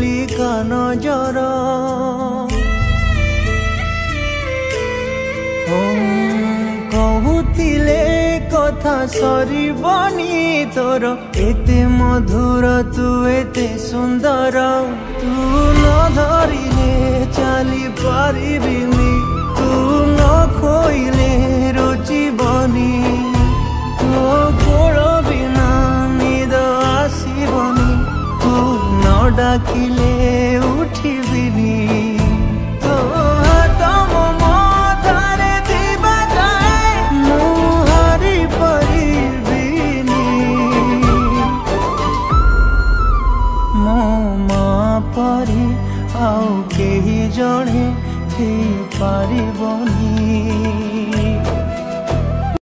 ବୋଲି କାନ ଜର କହୁଥିଲେ କଥା ସରିବନି ତୋର ଏତେ ମଧୁର ତୁ ଏତେ ସୁନ୍ଦର ତୁ ନ ଧରିଲେ ଚାଲି ପାରିବିନି ତୁ ନ ଖୋଇଲେ ରୁଚିବନି ତୋ କୋଳ ବିନା ନିଦ ଆସିବନି ତୁ ନ ଡାକିଲେ ଉଠିବିନି परी आउ केही जणे थी पारिबनी।